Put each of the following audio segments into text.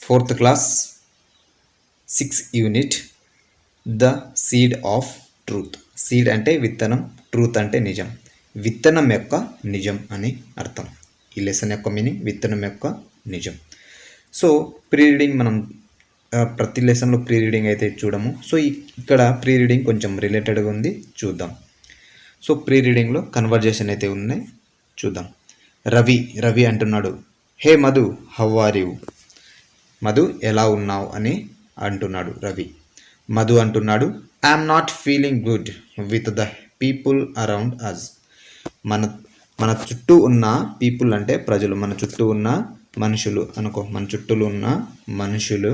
4th class 6th unit the seed of truth. Seed అంటే విత్తనం, truth అంటే నిజం. విత్తనం యొక్క నిజం అని అర్థం. ఈ లెసన్ యొక్క మీనింగ్ విత్తనం యొక్క నిజం. సో ప్రీ రీడింగ్ మనం ప్రతి లెసన్లో ప్రీ రీడింగ్ అయితే చూడము. సో ఇక్కడ ప్రీ రీడింగ్ కొంచెం రిలేటెడ్గా ఉంది, చూద్దాం. సో ప్రీ రీడింగ్లో కన్వర్జేషన్ అయితే ఉన్నాయి, చూద్దాం. రవి అంటున్నాడు, hey Madhu, how are you? Madhu ఎలా ఉన్నావు అని అంటున్నాడు రవి. మధు అంటున్నాడు, I'm not feeling good with the people around us. మన చుట్టూ ఉన్న పీపుల్ అంటే ప్రజలు, మన చుట్టూ ఉన్న మనుషులు అనుకో, మన చుట్టూ ఉన్న మనుషులు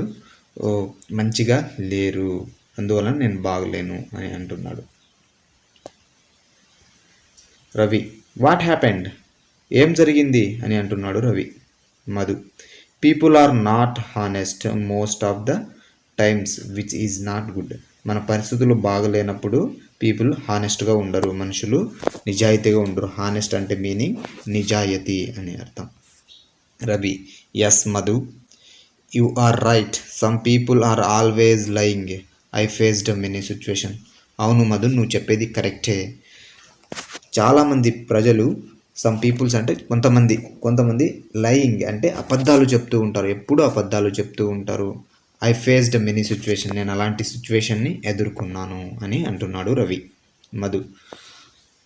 మంచిగా లేరు, అందువలన నేను బాగలేను అని అంటున్నాడు రవి. What happened? ఏం జరిగింది అని అంటున్నాడు Ravi. Madhu, people are not honest most of the times which is not good. మన పరిస్థితులు బాగలేనప్పుడు పీపుల్ హానెస్ట్గా ఉండరు, మనుషులు నిజాయితీగా ఉండరు. హానెస్ట్ అంటే మీనింగ్ నిజాయితీ అని అర్థం. Ravi, yes Madhu, you are right, some people are always lying, I faced many situation. అవును మధు, నువ్వు చెప్పేది కరెక్టే. చాలామంది ప్రజలు, సమ్ పీపుల్స్ అంటే కొంతమంది లయింగ్ అంటే అబద్ధాలు చెప్తూ ఉంటారు, ఎప్పుడూ అబద్ధాలు చెప్తూ ఉంటారు. ఐ ఫేస్డ్ మెనీ సిచ్యువేషన్, నేను అలాంటి సిచ్యువేషన్ని ఎదుర్కొన్నాను అని అంటున్నాడు Ravi. Madhu,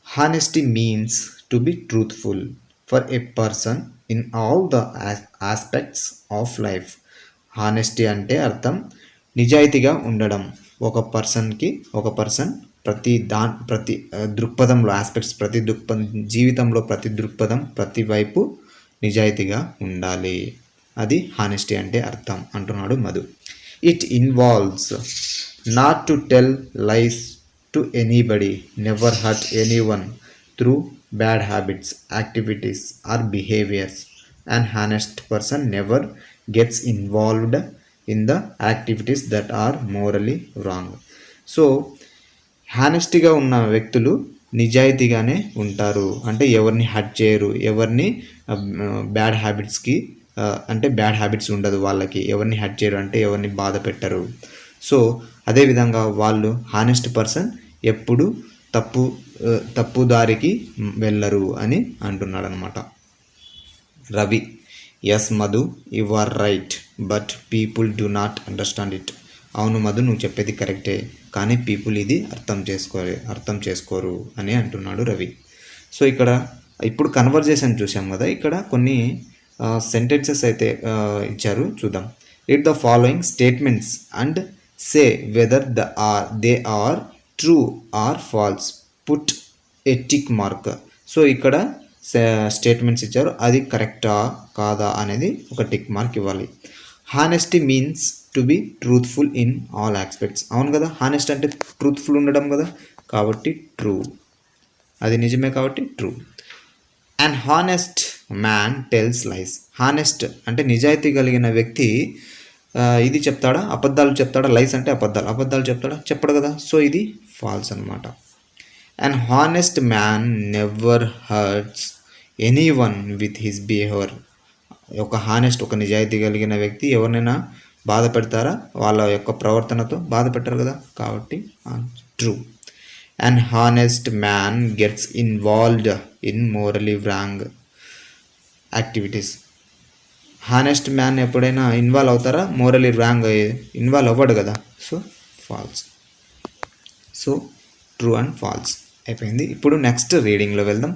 honesty means to be truthful for a person in all the aspects of life. Honesty అంటే అర్థం నిజాయితీగా ఉండడం. ఒక పర్సన్ ప్రతి దృక్పథంలో, ఆస్పెక్ట్స్ ప్రతి దృక్పథం, జీవితంలో ప్రతి దృక్పథం, ప్రతి వైపు నిజాయితీగా ఉండాలి. అది హానెస్టీ అంటే అర్థం అంటున్నాడు Madhu. It involves not to tell lies to anybody, never hurt anyone through bad habits, activities or behaviours. And honest person never gets involved in the activities that are morally wrong. So హానెస్టీగా ఉన్న వ్యక్తులు నిజాయితీగానే ఉంటారు, అంటే ఎవరిని hurt చేయరు, ఎవరిని bad హ్యాబిట్స్కి అంటే bad habits ఉండదు వాళ్ళకి, ఎవరిని హర్ట్ చేయరు అంటే ఎవరిని బాధ పెట్టరు. సో అదేవిధంగా వాళ్ళు హానెస్ట్ పర్సన్ ఎప్పుడు తప్పు దారికి వెళ్ళరు అని అంటున్నాడు అనమాట Ravi. Yes Madhu, you are right, but people do not understand it. అవును మధు, నువ్వు చెప్పేది కరెక్టే, కానీ పీపుల్ ఇది అర్థం చేసుకోరు అని అంటున్నాడు రవి. సో ఇప్పుడు కన్వర్జేషన్ చూసాం కదా, ఇక్కడ కొన్ని సెంటెన్సెస్ అయితే ఇచ్చారు, చూద్దాం. Read the following statements and say whether they are true or false. Put a tick mark. So ఇక్కడ స్టేట్మెంట్స్ ఇచ్చారు, అది కరెక్టా కాదా అనేది ఒక టిక్ మార్క్ ఇవ్వాలి. Honesty means to be truthful in all aspects. అవును కదా, హానెస్ట్ అంటే ట్రూత్ఫుల్ ఉండడం కదా, కాబట్టి ట్రూ, అది నిజమే కాబట్టి true. And honest man tells lies. Honest అంటే నిజాయితీ కలిగిన వ్యక్తి ఇది చెప్తాడా, అబద్ధాలు చెప్తాడా? లైస్ అంటే అబద్ధాలు చెప్తాడా? చెప్పడు కదా, సో ఇది ఫాల్స్ అనమాట. And honest man never hurts anyone with his behaviour. ఒక నిజాయితీ కలిగిన వ్యక్తి ఎవరినైనా బాధ పెడతారా? వాళ్ళ యొక్క ప్రవర్తనతో బాధ పెట్టరు కదా, కాబట్టి true. And honest man gets involved in morally wrong activities. Honest man ఎప్పుడైనా ఇన్వాల్వ్ అవుతారా? మోరలీ రాంగ్ ఇన్వాల్వ్ అవ్వడు కదా, so false. So true and false అయిపోయింది. ఇప్పుడు నెక్స్ట్ రీడింగ్లో వెళ్దాం,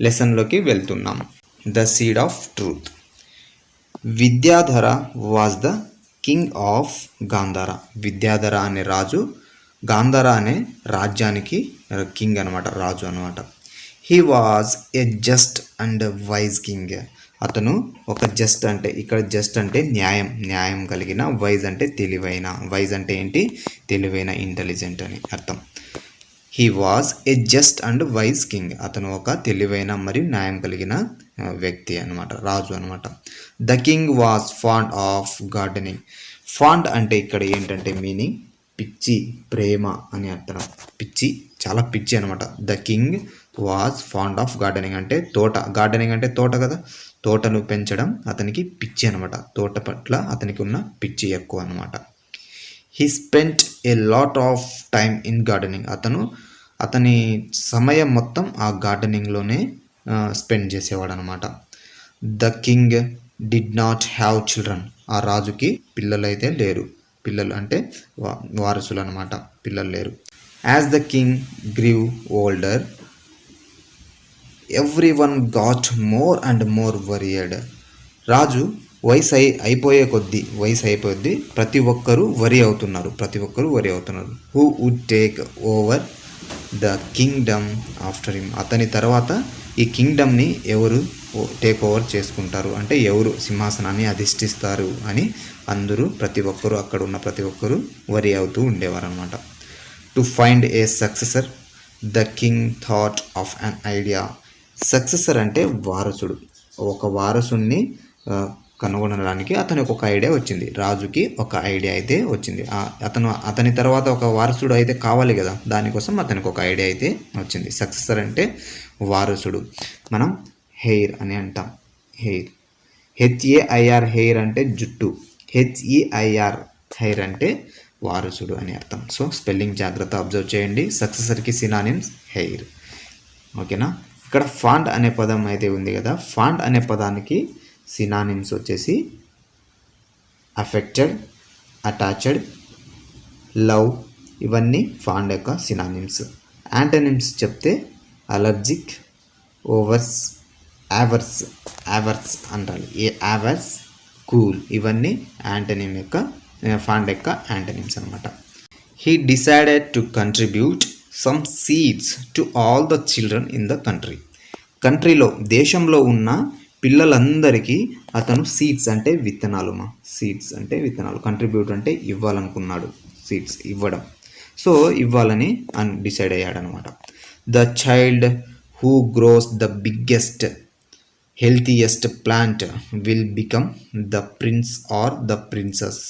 లెసన్లోకి వెళ్తున్నాం. The seed of truth. Vidyadhara was the king of Gandhara. Vidyadhara అనే రాజు గాంధార అనే రాజ్యానికి కింగ్ అనమాట, రాజు అనమాట. He was a just and wise king. అతను ఒక జస్ట్ అంటే, ఇక్కడ జస్ట్ అంటే న్యాయం కలిగిన, వైజ్ అంటే తెలివైన. వైజ్ అంటే ఏంటి? తెలివైన, ఇంటెలిజెంట్ అని అర్థం. He was a just and wise king. అతను ఒక తెలివైన మరియు న్యాయం కలిగిన వ్యక్తి అనమాట, రాజు అనమాట. The king was fond of gardening. Fond అంటే ఇక్కడ ఏంటంటే మీనింగ్ పిచ్చి, ప్రేమ అని అర్థం. చాలా పిచ్చి అనమాట. The king was fond of gardening అంటే తోట. గార్డెనింగ్ అంటే తోట కదా, తోటను పెంచడం అతనికి పిచ్చి అనమాట. తోట పట్ల అతనికి ఉన్న పిచ్చి ఎక్కువ అనమాట. He spent a lot of time in gardening. అతని సమయం మొత్తం ఆ గార్డెనింగ్లోనే స్పెండ్ చేసేవాడు అనమాట. The king did not have children. ఆ రాజుకి పిల్లలైతే లేరు. పిల్లలు అంటే వారసులు అనమాట, పిల్లలు లేరు. As the king grew older every one got more and more worried. రాజు అయిపోయే కొద్దీ ప్రతి ఒక్కరూ వరి అవుతున్నారు. Who would take over the kingdom after him. అతని తర్వాత ఈ కింగ్డమ్ని ఎవరు టేక్ ఓవర్ చేసుకుంటారు, అంటే ఎవరు సింహాసనాన్ని అధిష్ఠిస్తారు అని అక్కడ ఉన్న ప్రతి ఒక్కరూ వరి అవుతూ ఉండేవారు అనమాట. To find a successor the king thought of an idea. Successor అంటే వారసుడు. ఒక వారసుని కనుగొనడానికి అతనికి ఒక ఐడియా వచ్చింది. రాజుకి ఒక ఐడియా అయితే వచ్చింది. అతని తర్వాత ఒక వారసుడు అయితే కావాలి కదా, దానికోసం అతనికి ఒక ఐడియా అయితే వచ్చింది. సక్సెసర్ అంటే వారసుడు. మనం హెయిర్ అని అంటాం. హెచ్ఏఐఆర్ హెయిర్ అంటే జుట్టు. హెచ్ఈఐఆర్ హెయిర్ అంటే వారసుడు అని అర్థం. సో స్పెల్లింగ్ జాగ్రత్త అబ్జర్వ్ చేయండి. సక్సెసర్కి సినానిమ్స్ హెయిర్. ఓకేనా. ఇక్కడ ఫాండ్ అనే పదం అయితే ఉంది కదా, ఫాండ్ అనే పదానికి సినానిమ్స్ వచ్చేసి అఫెక్టెడ్, అటాచ్డ్, లవ్. ఇవన్నీ ఫాండ్ యొక్క సినానిమ్స్. యాంటనిమ్స్ చెప్తే అలర్జిక్, ఓవర్స్, యావర్స్ అంటారు. యావర్స్, కూల్. ఇవన్నీ ఫాండ్ యొక్క యాంటనిమ్స్ అనమాట. He decided to contribute some seeds to all the children in the కంట్రీలో దేశంలో ఉన్న పిల్లలందరికీ అతను సీడ్స్ అంటే విత్తనాలు, కంట్రిబ్యూట్ అంటే ఇవ్వాలనుకున్నాడు, సీడ్స్ ఇవ్వడం. సో ఇవ్వాలని డిసైడ్ అయ్యాడనమాట. The child who grows the biggest healthiest plant will become the prince or the princess.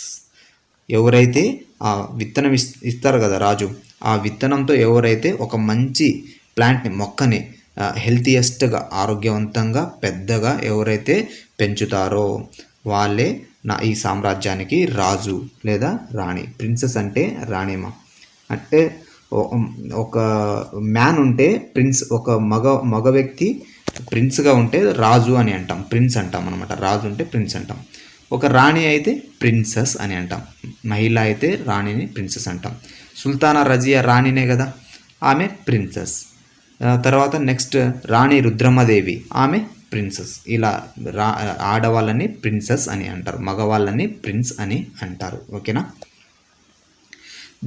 ఎవరైతే ఆ విత్తనం ఇస్తారు కదా రాజు, ఆ విత్తనంతో ఎవరైతే ఒక మంచి మొక్కని హెల్తియెస్ట్గా, ఆరోగ్యవంతంగా, పెద్దగా ఎవరైతే పెంచుతారో వాళ్ళే ఈ సామ్రాజ్యానికి రాజు లేదా రాణి. ప్రిన్సెస్ అంటే రాణిమ. అంటే ఒక మ్యాన్ ఉంటే ప్రిన్స్, ఒక మగ వ్యక్తి ప్రిన్స్గా ఉంటే రాజు అని అంటాం, ప్రిన్స్ అంటాం అనమాట. రాజు అంటే ప్రిన్స్ అంటాం. ఒక రాణి అయితే ప్రిన్సెస్ అని అంటాం. మహిళ అయితే రాణిని ప్రిన్సెస్ అంటాం. సుల్తానా రజియా రాణినే కదా, ఆమె ప్రిన్సెస్. తర్వాత నెక్స్ట్ రాణి రుద్రమదేవి, ఆమె ప్రిన్సెస్. ఇలా ఆడవాళ్ళని ప్రిన్సెస్ అని అంటారు, మగవాళ్ళని ప్రిన్స్ అని అంటారు. ఓకేనా.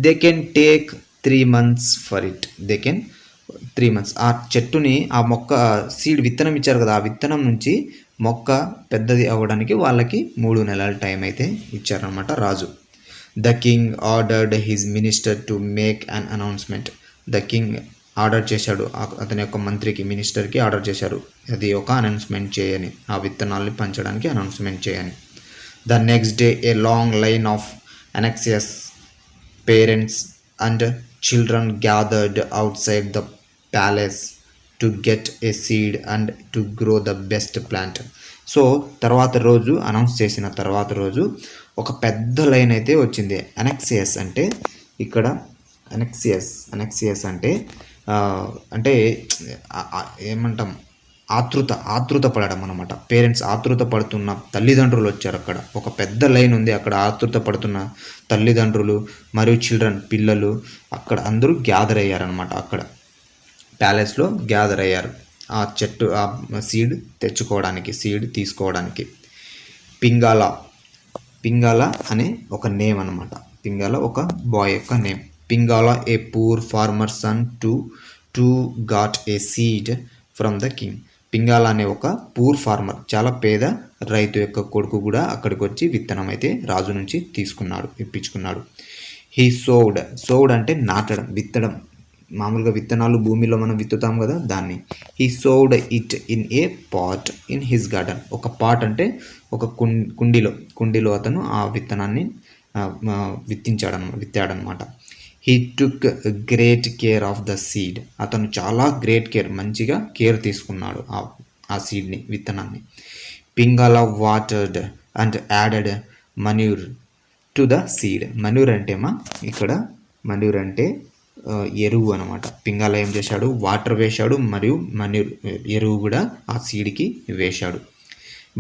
They can take 3 months for it. 3 months. ఆ చెట్టుని, ఆ మొక్క సీడ్ విత్తనం ఇచ్చారు కదా, ఆ విత్తనం నుంచి మొక్క పెద్దది అవ్వడానికి వాళ్ళకి 3 నెలల టైం అయితే ఇచ్చారనమాట రాజు. The king ordered his minister to make an announcement. The king order చేశాడు, అతని యొక్క మంత్రికి, మినిస్టర్కి ఆర్డర్ చేశారు, అది ఒక అనౌన్స్మెంట్ చేయని, ఆ విత్తనాల్ని పంచడానికి అనౌన్స్మెంట్ చేయని. The next day a long line of anxious parents and children gathered outside the palace to get a seed and to grow the best plant. So తర్వాత రోజు, అనౌన్స్ చేసిన తర్వాత రోజు ఒక పెద్ద లైన్ అయితే వచ్చింది. అనెక్సియస్ అంటే ఇక్కడ అనెక్సియస్ అంటే ఏమంటాం, ఆతృత పడడం అనమాట. పేరెంట్స్ ఆతృత పడుతున్న తల్లిదండ్రులు వచ్చారు. అక్కడ ఒక పెద్ద లైన్ ఉంది, అక్కడ ఆతృత పడుతున్న తల్లిదండ్రులు మరియు చిల్డ్రన్, పిల్లలు అక్కడ అందరూ గ్యాదర్ అయ్యారనమాట. అక్కడ ప్యాలెస్లో గ్యాదర్ అయ్యారు ఆ చెట్టు, ఆ సీడ్ తీసుకోవడానికి. పింగాల అనే ఒక నేమ్ అనమాట. పింగాల ఒక బాయ్ యొక్క name. Pingala a poor farmer son to got a seed from the king. Pingala అనే ఒక పూర్ ఫార్మర్, చాలా పేద రైతు యొక్క కొడుకు కూడా అక్కడికి వచ్చి విత్తనం అయితే రాజు నుంచి ఇప్పించుకున్నాడు. హీ సోవ్డ్ అంటే నాటడం, విత్తడం. మామూలుగా విత్తనాలు భూమిలో మనం విత్తుతాం కదా, దాన్ని. He sowed it in a pot in his garden. ఒక పాట్ అంటే ఒక కుండీలో అతను ఆ విత్తనాన్ని విత్తాడనమాట. He took great care of the seed. అతను చాలా మంచిగా కేర్ తీసుకున్నాడు ఆ సీడ్ని, విత్తనాన్ని. Pingala watered and added manure to the seed. Manure అంటేమా ఇక్కడ మనూర్ అంటే ఎరువు అనమాట. పింగాల ఏం చేశాడు, వాటర్ వేశాడు మరియు మనూర్ ఎరువు కూడా ఆ సీడ్కి వేశాడు.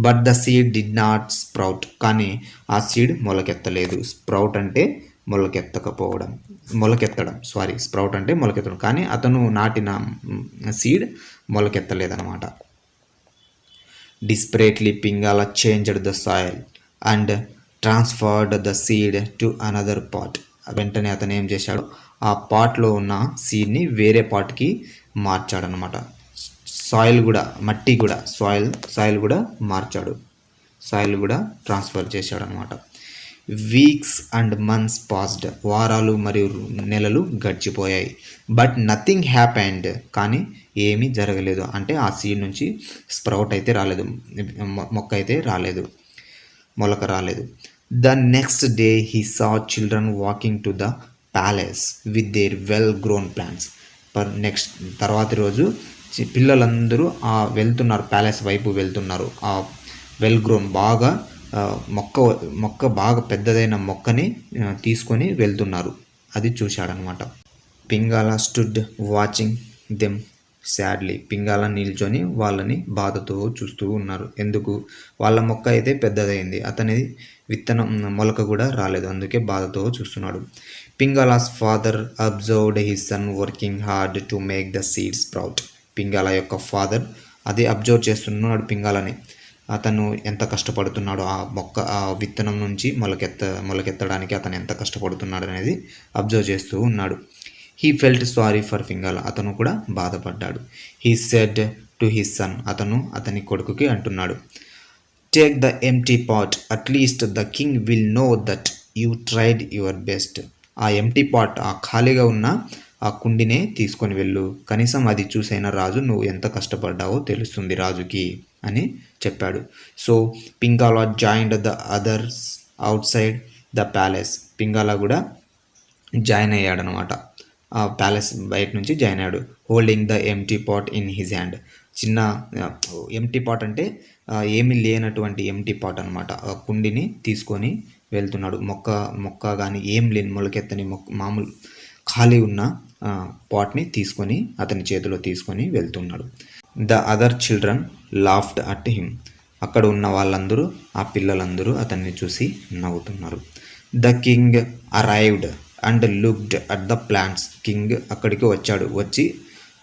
But the seed did not sprout, కానీ ఆ సీడ్ మొలకెత్తలేదు. స్ప్రౌట్ అంటే మొలకెత్తడం, స్ప్రౌట్ అంటే మొలకెత్తడం, కానీ అతను నాటిన seed మొలకెత్తలేదన్నమాట. Desperately, Pingala changed the soil and transferred the seed to another pot. వెంటనే అతను ఏం చేశాడు, ఆ పాట్లో ఉన్న సీడ్ని వేరే పాట్కి మార్చాడనమాట. సాయిల్ కూడా మార్చాడు, సాయిల్ కూడా ట్రాన్స్ఫర్ చేశాడు అనమాట. వీక్స్ అండ్ మంత్స్ పాస్డ్, వారాలు మరియు నెలలు గడిచిపోయాయి. బట్ నథింగ్ హ్యాపెండ్, కానీ ఏమీ జరగలేదు. అంటే ఆ సీడ్ నుంచి స్ప్రౌట్ అయితే రాలేదు, మొక్క అయితే రాలేదు, మొలక రాలేదు. The next day he saw children walking to the palace with their well grown plants. తర్వాతి రోజు పిల్లలందరూ వెళ్తున్నారు, ప్యాలెస్ వైపు వెళ్తున్నారు. ఆ వెల్ గ్రోన్ బాగా మొక్క బాగా పెద్దదైన మొక్కని తీసుకొని వెళ్తున్నారు, అది చూశాడనమాట. పింగాలా స్టుడ్ వాచింగ్ దెమ్ సాడ్లీ. పింగాలా నిల్చొని వాళ్ళని బాధతో చూస్తూ ఉన్నారు. ఎందుకు, వాళ్ళ మొక్క అయితే పెద్దదైంది, అతని విత్తనం మొలక కూడా రాలేదు, అందుకే బాధతో చూస్తున్నాడు. Pingala's father observed his son working hard to make the seed sprout. Pingala యొక్క ఫాదర్ అది అబ్జర్వ్ చేస్తున్నాడు పింగాలని, అతను ఎంత కష్టపడుతున్నాడో ఆ విత్తనం నుంచి మొలకెత్తడానికి అతను ఎంత కష్టపడుతున్నాడు అనేది అబ్జర్వ్ చేస్తూ ఉన్నాడు. He felt sorry for Pingala, అతను కూడా బాధపడ్డాడు. He said to his son, అతని కొడుకుకి అంటున్నాడు, take the empty pot, at least the king will know that you tried your best. ఆ ఎంప్టీ పాట్, ఆ ఖాళీగా ఉన్న ఆ కుండినే తీసుకొని వెళ్ళు, కనీసం అది చూసైన రాజు నువ్వు ఎంత కష్టపడ్డావో తెలుస్తుంది రాజుకి అని చెప్పాడు. So Pingala joined the others outside the palace. Pingala కూడా జాయిన్ అయ్యాడనమాట, ఆ ప్యాలెస్ బయట నుంచి జాయిన్ అయ్యాడు. Holding the empty pot in his hand. చిన్న ఎంప్టీ పాట్ అంటే ఏమీ లేనటువంటి ఎంప్టీ పాట్ అనమాట. ఆ కుండిని తీసుకొని వెళ్తున్నాడు. మొక్క కానీ ఏం లేని మొలకెత్తని మామూలు ఖాళీ ఉన్న పాట్ని తీసుకొని అతని చేతిలో తీసుకొని వెళ్తున్నాడు. The other children laughed at him. అక్కడ ఉన్న వాళ్ళందరూ, ఆ పిల్లలందరూ అతన్ని చూసి నవ్వుతున్నారు. The king arrived and looked at the plants. King అక్కడికి వచ్చి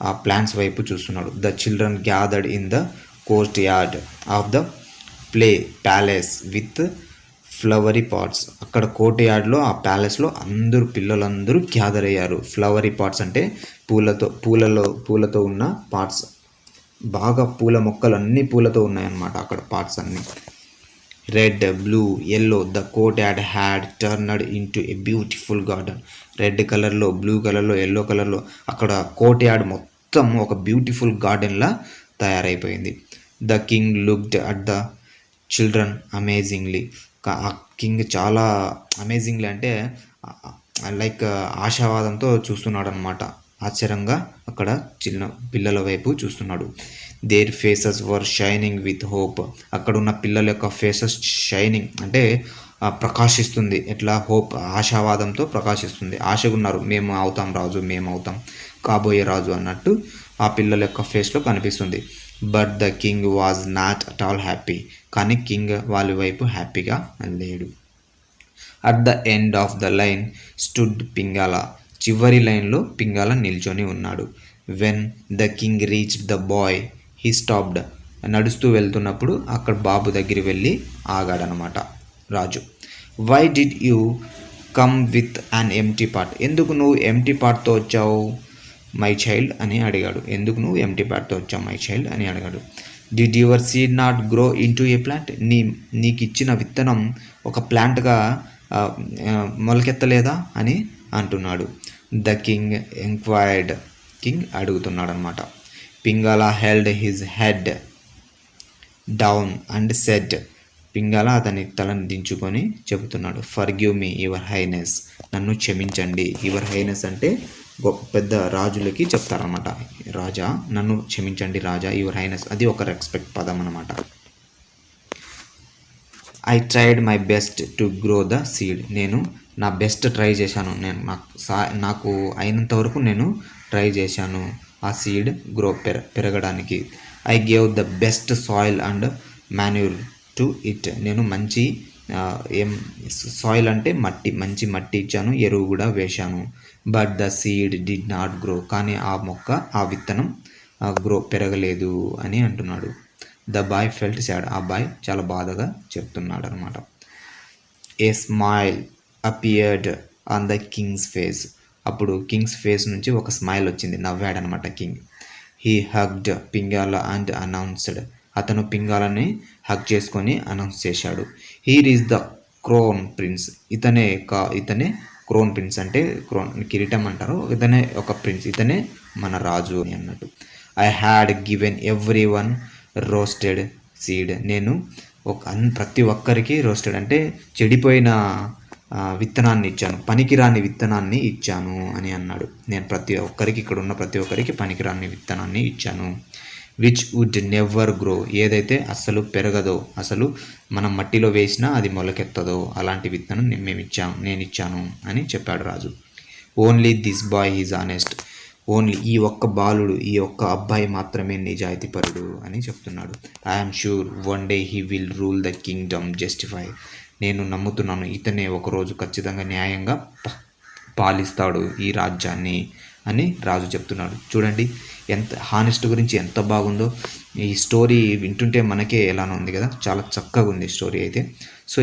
ఆ ప్లాంట్స్ వైపు చూస్తున్నాడు. The children gathered in the courtyard of the palace with flowery pots. అక్కడ కోర్ట్ యార్డ్లో, ఆ ప్యాలెస్లో పిల్లలందరూ గ్యాదర్ అయ్యారు. ఫ్లవరీ పాట్స్ అంటే పూలతో ఉన్న పాట్స్, బాగా పూల మొక్కలు అన్ని పూలతో ఉన్నాయన్నమాట అక్కడ పాట్స్ అన్ని. Red, blue, yellow, the court yard had turned into a beautiful garden. Red కలర్లో, బ్లూ కలర్లో, ఎల్లో కలర్లో అక్కడ కోర్ట్ యార్డ్ మొత్తం ఒక బ్యూటిఫుల్ గార్డెన్లా తయారైపోయింది. The king looked at the children amazingly. ఆ కింగ్ చాలా అమేజింగ్లీ అంటే లైక్ ఆశావాదంతో చూస్తున్నాడు అనమాట, ఆశ్చర్యంగా అక్కడ చిన్న పిల్లల వైపు చూస్తున్నాడు. Their faces were shining with hope. అక్కడ ఉన్న పిల్లల యొక్క ఫేసెస్ షైనింగ్ అంటే ప్రకాశిస్తుంది, ఎట్లా, హోప్, ఆశావాదంతో ప్రకాశిస్తుంది. ఆశగా ఉన్నారు, మేము అవుతాం రాజు, మేము అవుతాం కాబోయే రాజు అన్నట్టు ఆ పిల్లల యొక్క ఫేస్లో కనిపిస్తుంది. But the king was not at all happy. కానీ కింగ్ వాళ్ళ వైపు హ్యాపీగా లేడు. At the end of the line stood Pingala. చివరి లైన్లో పింగాలా నిల్చొని ఉన్నాడు. When the king reached the boy he stopped. నడుస్తూ వెళ్తున్నప్పుడు అక్కడ బాబు దగ్గర వెళ్ళి ఆగాడనమాట రాజు. Why did you come with an empty pot. ఎందుకు నువ్వు ఎంప్టీ పాట్తో వచ్చావు మై చైల్డ్ అని అడిగాడు. ఎందుకు నువ్వు ఎంప్టీ పాట్తో వచ్చావు మై చైల్డ్ అని అడిగాడు. Did your seed not grow into A plant. నీకు ఇచ్చిన విత్తనం ఒక ప్లాంట్గా మొలకెత్తలేదా అని అంటున్నాడు. The king enquired. కింగ్ అడుగుతున్నాడు అనమాట. Pingala held his head down and said. Pingala అతని తలను దించుకొని చెబుతున్నాడు, ఫర్గివ్ మీ యువర్ హైనెస్. నన్ను క్షమించండి. యువర్ హైనెస్ అంటే పెద్ద రాజులకి చెప్తారనమాట, రాజా నన్ను క్షమించండి రాజా, యువర్ హైనెస్, అది ఒక రెస్పెక్ట్ పదం అనమాట. I tried my best to grow the seed. నేను నా బెస్ట్ ట్రై చేశాను. నేను నాకు అయినంత వరకు నేను ట్రై చేశాను ఆ సీడ్ పెరగడానికి. I gave the best soil and manure to it. నేను మంచి ఏం సాయిల్ అంటే మంచి మట్టి ఇచ్చాను, ఎరువు కూడా వేశాను. But the seed did not grow. కానీ ఆ విత్తనం పెరగలేదు అని అంటున్నాడు. The boy felt sad. ఆ బాయ్ చాలా బాధగా చెప్తున్నాడు అనమాట. A smile appeared on the king's face. అప్పుడు కింగ్స్ ఫేస్ నుంచి ఒక స్మైల్ వచ్చింది, నవ్వాడనమాట king. He hugged Pingala and announced. అతను పింగాలని హగ్ చేసుకొని అనౌన్స్ చేశాడు. Here is the crown prince. ఇతనే క్రోన్ ప్రిన్స్ అంటే కిరీటం అంటారు. ఇతనే ఒక ప్రిన్స్, ఇతనే మన రాజు అని అన్నట్టు. I had given every one roasted seed. నేను ప్రతి ఒక్కరికి రోస్టెడ్ అంటే చెడిపోయిన విత్తనాన్ని ఇచ్చాను, పనికిరాని విత్తనాన్ని ఇచ్చాను అని అన్నాడు. నేను ఇక్కడ ఉన్న ప్రతి ఒక్కరికి పనికిరాని విత్తనాన్ని ఇచ్చాను. Which would never grow. ఏదైతే అస్సలు పెరగదో, అసలు మనం మట్టిలో వేసినా అది మొలకెత్తదో అలాంటి విత్తనం నేను ఇచ్చాను అని చెప్పాడు రాజు. Only this boy is honest. Only ఈ ఒక్క అబ్బాయి మాత్రమే నిజాయితీపరుడు అని చెప్తున్నాడు. I'm sure one day he will rule the kingdom justify. నేను నమ్ముతున్నాను ఇతనే ఒకరోజు ఖచ్చితంగా న్యాయంగా పాలిస్తాడు ఈ రాజ్యాన్ని అని రాజు చెప్తున్నాడు. చూడండి ఎంత హానెస్ట్ గురించి ఎంత బాగుందో. ఈ స్టోరీ వింటుంటే మనకే ఎలానో ఉంది కదా, చాలా చక్కగా ఉంది స్టోరీ అయితే. సో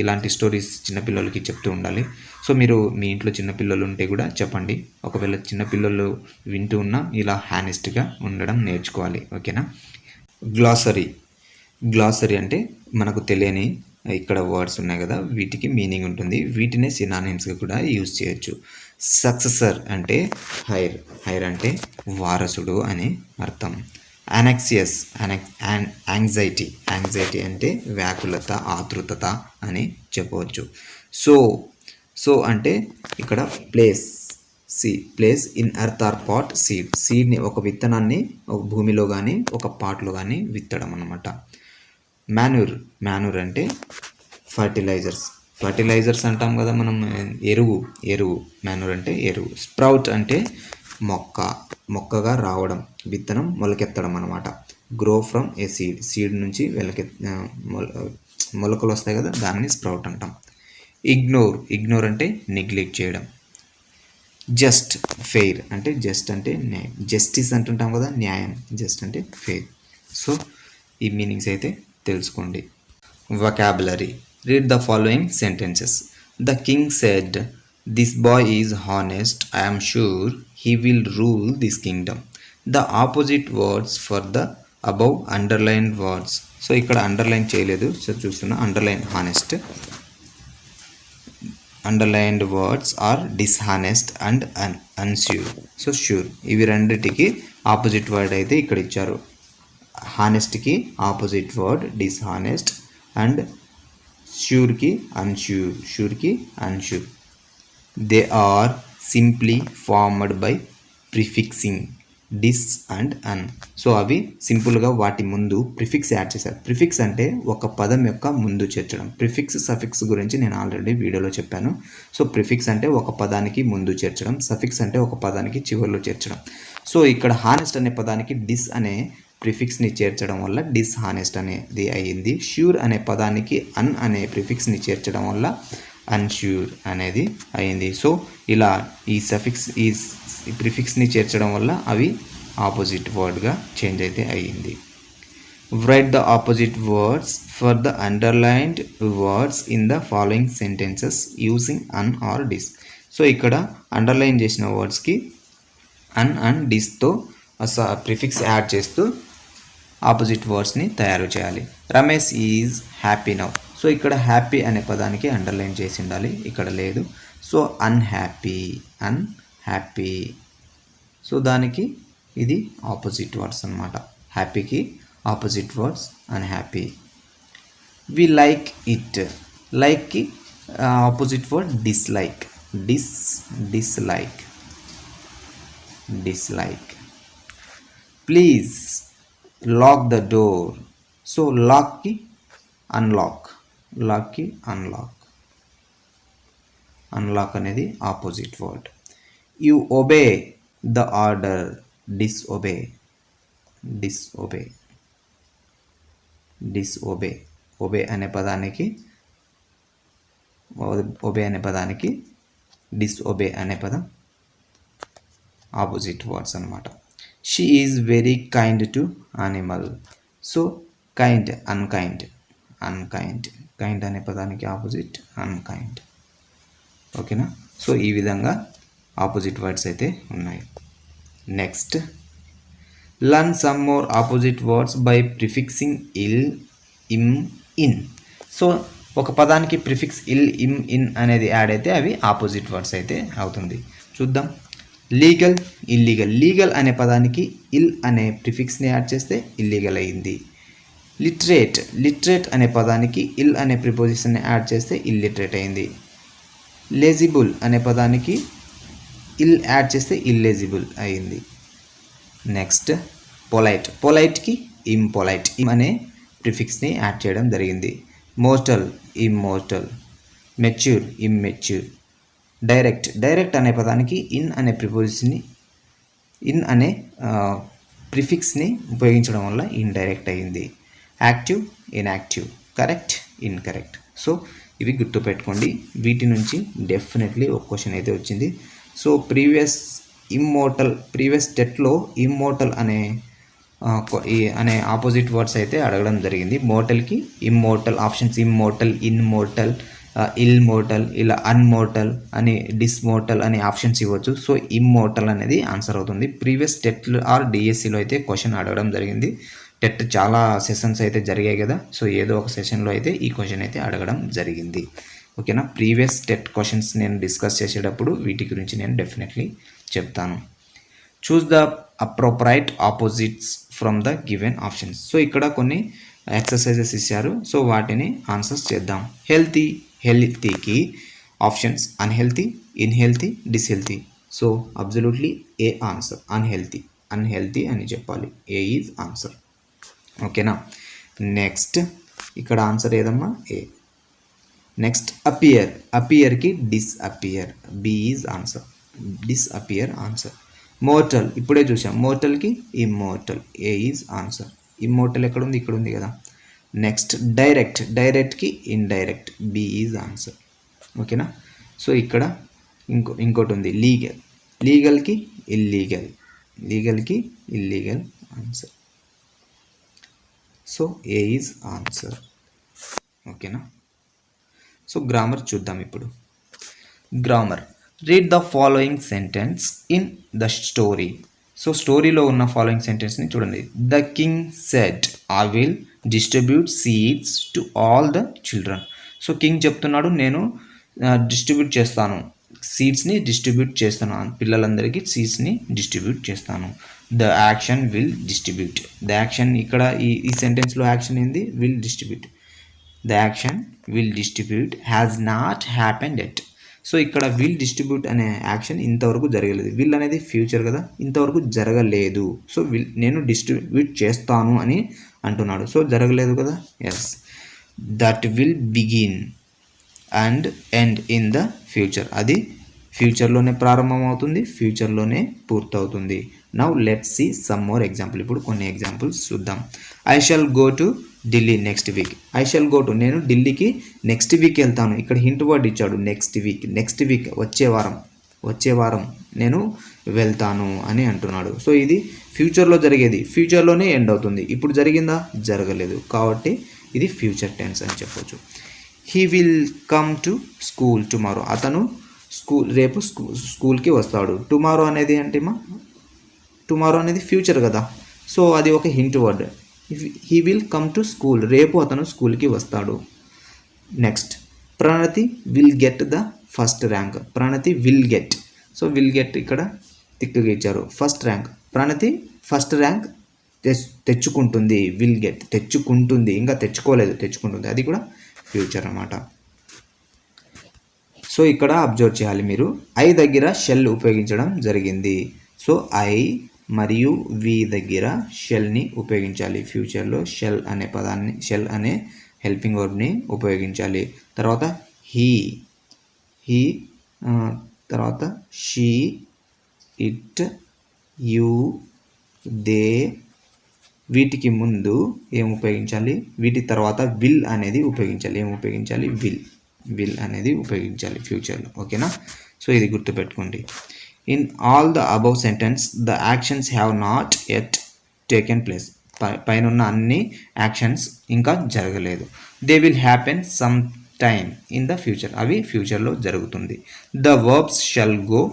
ఇలాంటి స్టోరీస్ చిన్నపిల్లలకి చెప్తూ ఉండాలి. సో మీరు మీ ఇంట్లో చిన్నపిల్లలు ఉంటే కూడా చెప్పండి. ఒకవేళ చిన్నపిల్లలు వింటూ ఉన్నా ఇలా హానెస్ట్గా ఉండడం నేర్చుకోవాలి. ఓకేనా. గ్లాసరీ అంటే మనకు తెలియని ఇక్కడ వర్డ్స్ ఉన్నాయి కదా, వీటికి మీనింగ్ ఉంటుంది. వీటినే సినానిమ్స్గా కూడా యూజ్ చేయొచ్చు. సక్సెసర్ అంటే హైర్ అంటే వారసుడు అని అర్థం. అనెక్సియస్ యాంగ్జైటీ అంటే వ్యాకులత, ఆతృతత అని చెప్పవచ్చు. సో అంటే ఇక్కడ place in earth or pot సీడ్ని ఒక విత్తనాన్ని ఒక భూమిలో కానీ ఒక పాట్లో కానీ విత్తడం అన్నమాట. మాన్యూర్ అంటే ఫర్టిలైజర్స్ అంటాం కదా మనం, ఎరువు. మాన్యూర్ అంటే ఎరువు. స్ప్రౌట్ అంటే మొక్కగా రావడం, విత్తనం మొలకెత్తడం అనమాట. గ్రో ఫ్రమ్ ఏ సీడ్ నుంచి మొలకలు వస్తాయి కదా, దానిని స్ప్రౌట్ అంటాం. ఇగ్నోర్ అంటే నెగ్లెక్ట్ చేయడం. ఫెయిర్ అంటే జస్టిస్ అంటుంటాం కదా, న్యాయం. జస్ట్ అంటే ఫెయిర్. సో ఈ మీనింగ్స్ అయితే తెలుసుకోండి. Vocabulary. Read the following sentences. The king said, this boy is honest. I am sure he will rule this kingdom. The opposite words for the above underline words. So ఇక్కడ underline చేయలేదు, so చూస్తున్నా. Underline honest, underlined words are dishonest and unsure. So sure, ఇవి రెండిటికి opposite word అయితే ఇక్కడ ఇచ్చారు. హానెస్ట్కి opposite word dishonest and ష్యూర్కి unsure. They are simply formed by prefixing dis and an. So అవి సింపుల్గా వాటి ముందు ప్రిఫిక్స్ యాడ్ చేశారు. ప్రిఫిక్స్ అంటే ఒక పదం యొక్క ముందు చేర్చడం. ప్రిఫిక్స్ సఫిక్స్ గురించి నేను ఆల్రెడీ వీడియోలో చెప్పాను. సో ప్రిఫిక్స్ అంటే ఒక పదానికి ముందు చేర్చడం, సఫిక్స్ అంటే ఒక పదానికి చివరిలో చేర్చడం. సో ఇక్కడ హానెస్ట్ అనే పదానికి డిస్ అనే ప్రిఫిక్స్ని చేర్చడం వల్ల డిస్హానెస్ట్ అనేది అయ్యింది. ష్యూర్ అనే పదానికి అన్ అనే ప్రిఫిక్స్ని చేర్చడం వల్ల అన్ష్యూర్ అనేది అయింది. సో ఇలా ఈ ప్రిఫిక్స్ని చేర్చడం వల్ల అవి ఆపోజిట్ వర్డ్గా చేంజ్ అయితే అయ్యింది. Write the opposite words for the underlined words in the following sentences using un or dis. So ఇక్కడ అండర్లైన్ చేసిన వర్డ్స్కి అన్ అండ్ డిస్తో ప్రిఫిక్స్ యాడ్ చేస్తూ ఆపోజిట్ వర్డ్స్ని తయారు చేయాలి. Ramesh is happy now. So ఇక్కడ హ్యాపీ అనే పదానికి అండర్లైన్ చేసి ఉండాలి, ఇక్కడ లేదు. So unhappy. సో దానికి ఇది ఆపోజిట్ వర్డ్స్ అన్నమాట. హ్యాపీకి opposite words unhappy. We like it. లైక్కి opposite word dislike. Dislike. Please lock the door. So లాక్కి అన్లాక్. లాక్కి అన్లాక్. అన్లాక్ అనేది opposite word. You obey the order. Disobey. Disobey. Disobey. Obey అనే పదానికి డిస్ఒబే అనే పదం ఆపోజిట్ వర్డ్స్ అనమాట. She is very kind to animal. So kind, unkind. Unkind. Kind అనే పదానికి ఆపోజిట్ అన్కైండ్. ఓకేనా. సో ఈ విధంగా ఆపోజిట్ వర్డ్స్ అయితే ఉన్నాయి. Next, learn some more opposite words by prefixing il, im, in. So ఒక పదానికి ప్రిఫిక్స్ ఇల్, ఇమ్, ఇన్ అనేది యాడ్ అయితే అవి ఆపోజిట్ వర్డ్స్ అయితే అవుతుంది. చూద్దాం. Legal, illegal. లీగల్ అనే పదానికి ఇల్ అనే ప్రిఫిక్స్ని యాడ్ చేస్తే ఇల్లీగల్ అయింది. లిటరేట్. లిటరేట్ అనే పదానికి ఇల్ అనే ప్రిపోజిషన్ని యాడ్ చేస్తే ఇల్లిటరేట్ అయింది. లెజిబుల్ అనే పదానికి ఇల్ యాడ్ చేస్తే ఇల్లేజిబుల్ అయింది. Next, polite. పొలైట్కి ఇంపొలైట్ అనే ప్రిఫిక్స్ని యాడ్ చేయడం జరిగింది. Mortal, immortal. Mature, immature. Direct. Direct అనే పదానికి ఇన్ అనే ప్రిపోజిషన్ని, ఇన్ అనే ప్రిఫిక్స్ని ఉపయోగించడం వల్ల ఇండైరెక్ట్ అయింది. Active, inactive. Correct, incorrect. So ఇవి గుర్తుపెట్టుకోండి. వీటి నుంచి డెఫినెట్లీ ఒక క్వశ్చన్ అయితే వచ్చింది. సో ప్రీవియస్ టెట్లో ఇమ్మోర్టల్ అనే ఆపోజిట్ వర్డ్స్ అయితే అడగడం జరిగింది. మోర్టల్కి ఇమ్మోర్టల్ ఆప్షన్స్ ఇమ్మోర్టల్, ఇన్మోర్టల్, ఇల్మోర్టల్, ఇలా అన్మోర్టల్ అని, డిస్మోర్టల్ అని ఆప్షన్స్ ఇవ్వచ్చు. సో ఇమ్మోర్టల్ అనేది ఆన్సర్ అవుతుంది. ప్రీవియస్ టెట్లు ఆర్ డిఎస్సిలో అయితే క్వశ్చన్ అడగడం జరిగింది. టెట్ చాలా సెషన్స్ అయితే జరిగాయి కదా. సో ఏదో ఒక సెషన్లో అయితే ఈ క్వశ్చన్ అయితే అడగడం జరిగింది. ఓకేనా. ప్రీవియస్ టెట్ క్వశ్చన్స్ నేను డిస్కస్ చేసేటప్పుడు వీటి గురించి నేను డెఫినెట్లీ చెప్తాను. Choose the appropriate opposites from the given options. So ఇక్కడ కొన్ని ఎక్సర్సైజెస్ ఇచ్చారు. సో వాటిని ఆన్సర్స్ చేద్దాం. హెల్తీ. హెల్తీకి options unhealthy, inhealthy, dishealthy. So absolutely A answer. Unhealthy. Unhealthy అని చెప్పాలి. A is answer. ఓకేనా. నెక్స్ట్, ఇక్కడ ఆన్సర్ ఏదమ్మా? ఏ. Next, appear. అపియర్కి disappear. B is answer. Disappear answer. Mortal ఇప్పుడే చూసాం. మోర్టల్కి immortal. A is answer. Immortal ఎక్కడ ఉంది? ఇక్కడ ఉంది కదా. Next, direct. డైరెక్ట్కి ఇండైరెక్ట్. B is answer. ఓకేనా. సో ఇక్కడ ఇంకోటి ఉంది, లీగల్. లీగల్కి ఇల్లీగల్. లీగల్కి illegal answer. So A is answer. ఓకేనా. సో గ్రామర్ చూద్దాం ఇప్పుడు. Grammar. Read the following sentence in the story. So స్టోరీలో ఉన్న ఫాలోయింగ్ సెంటెన్స్ని చూడండి. The king said I will distribute seeds to all the children. So king చెప్తున్నాడు, నేను distribute చేస్తాను, సీడ్స్ని డిస్ట్రిబ్యూట్ చేస్తాను, పిల్లలందరికీ సీడ్స్ని డిస్ట్రిబ్యూట్ చేస్తాను. The action will distribute. The action ఇక్కడ ఈ సెంటెన్స్లో యాక్షన్ ఏంది? Will distribute. The action will distribute has not happened at. So ఇక్కడ విల్ డిస్ట్రిబ్యూట్ అనే యాక్షన్ ఇంతవరకు జరగలేదు. విల్ అనేది ఫ్యూచర్ కదా, ఇంతవరకు జరగలేదు. సో నేను డిస్ట్రిబ్యూట్ చేస్తాను అని అంటున్నాడు. సో జరగలేదు కదా. Yes. That will begin and end in the future. అది ఫ్యూచర్లోనే ప్రారంభమవుతుంది, ఫ్యూచర్లోనే పూర్తవుతుంది. Now let's see some more example. ఇప్పుడు కొన్ని ఎగ్జాంపుల్స్ చూద్దాం. I shall go to Delhi next week. I shall go to, నేను ఢిల్లీకి నెక్స్ట్ వీక్ వెళ్తాను. ఇక్కడ హింట్ వర్డ్ ఇచ్చాడు, నెక్స్ట్ వీక్. నెక్స్ట్ వీక్ వచ్చే వారం నేను వెళ్తాను అని అంటున్నాడు. సో ఇది ఫ్యూచర్లో జరిగేది, ఫ్యూచర్లోనే ఎండ్ అవుతుంది. ఇప్పుడు జరిగిందా? జరగలేదు. కాబట్టి ఇది ఫ్యూచర్ టెన్స్ అని చెప్పొచ్చు. He will come to school tomorrow. అతను రేపు స్కూల్కి వస్తాడు. టుమారో అనేది అంటే టుమారో అనేది ఫ్యూచర్ కదా. సో అది ఒక hint word. He will come to school, రేపు అతను స్కూల్కి వస్తాడు. Next, Pranathi will get the first rank. Pranathi will get. So will get ఇక్కడ తిక్కుగా ఇచ్చారు. First rank. Pranathi first rank తెచ్చుకుంటుంది. విల్ గెట్ తెచ్చుకుంటుంది, ఇంకా తెచ్చుకోలేదు, తెచ్చుకుంటుంది. అది కూడా ఫ్యూచర్ అన్నమాట. సో ఇక్కడ అబ్జర్వ్ చేయాలి మీరు. ఐ దగ్గర షెల్ ఉపయోగించడం జరిగింది. సో ఐ మరియు వి దగ్గర షెల్ని ఉపయోగించాలి. ఫ్యూచర్లో షెల్ అనే హెల్పింగ్ వర్బ్ని ఉపయోగించాలి. తర్వాత హీ హీ తర్వాత షీ, ఇట్, యూ, దే, వీటికి ముందు ఏం ఉపయోగించాలి, వీటి తర్వాత విల్ అనేది ఉపయోగించాలి. ఏం ఉపయోగించాలి, విల్ అనేది ఉపయోగించాలి ఫ్యూచర్లో. ఓకేనా? సో ఇది గుర్తుపెట్టుకోండి. In all the above sentence the actions have not at taken place. పైన ఉన్న అన్ని యాక్షన్స్ ఇంకా జరగలేదు. They will happen some time in the future. అవి ఫ్యూచర్లో జరుగుతుంది. The verbs shall go,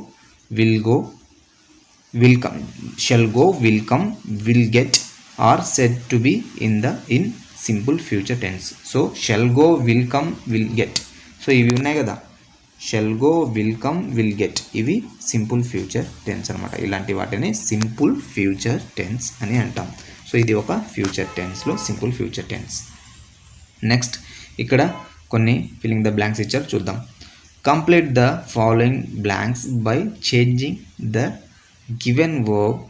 will go, will come, shall go, will come, will get are said to be in simple future tense. So shall go, will come, will get. So ఇవి ఉన్నాయి కదా, shall go, will come, will get, ఇవి simple future tense అనమాట. ఇలాంటి వాటిని simple future tense అని అంటాం. So ఇది ఒక ఫ్యూచర్ టెన్స్లో సింపుల్ ఫ్యూచర్ టెన్స్. నెక్స్ట్ ఇక్కడ కొన్ని ఫిల్లింగ్ ద బ్లాంక్స్ ఇచ్చారు, చూద్దాం. Complete the following blanks by changing the given verb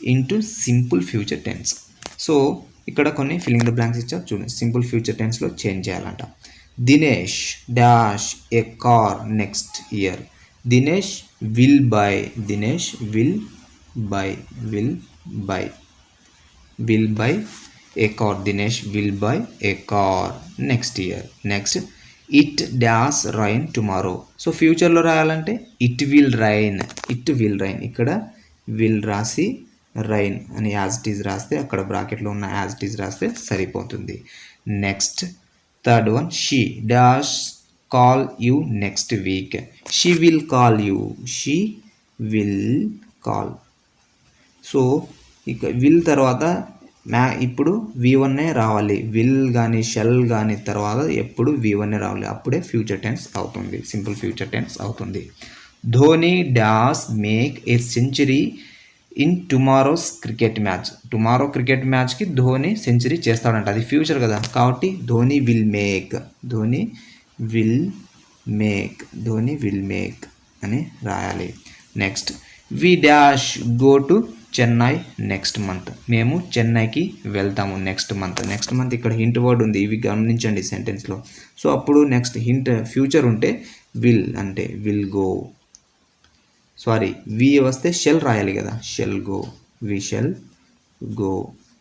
into simple future tense. So ఇక్కడ కొన్ని ఫిల్లింగ్ ద బ్లాంక్స్ ఇచ్చారు, చూడండి. సింపుల్ ఫ్యూచర్ టెన్స్లో చేంజ్ చేయాలంట. Dinesh dash A car next year. Dinesh will buy, Dinesh will buy, will buy, will buy A car. Dinesh will buy A car next year. Next it dash rain tomorrow. So ఫ్యూచర్లో రాయాలంటే it will rain, it will rain. ఇక్కడ will రాసి rain అని as it is రాస్తే, అక్కడ బ్రాకెట్లో ఉన్న as it is రాస్తే సరిపోతుంది. Next third one, she dash call you next week. She will call you, she will call. So ఇక విల్ తర్వాత ఇప్పుడు V1 రావాలి. విల్ కానీ షెల్ కానీ తర్వాత ఎప్పుడు V1 రావాలి, అప్పుడే ఫ్యూచర్ టెన్స్ అవుతుంది, సింపుల్ ఫ్యూచర్ టెన్స్ అవుతుంది. Dhoni dash make a century in tomorrow's cricket match. Tomorrow cricket మ్యాచ్కి ధోని సెంచరీ చేస్తాడంట, అది ఫ్యూచర్ కదా, కాబట్టి Dhoni will make, Dhoni will make, Dhoni will make అని రాయాలి. Next we dash go to Chennai next month. మేము చెన్నైకి వెళ్తాము నెక్స్ట్ మంత్. నెక్స్ట్ మంత్ ఇక్కడ హింట్ వర్డ్ ఉంది, ఇవి గమనించండి సెంటెన్స్లో. సో అప్పుడు నెక్స్ట్ హింట్ ఫ్యూచర్ ఉంటే విల్ అంటే విల్ గో, సారీ వి వస్తే షెల్ రాయాలి కదా, shall go, we shall go.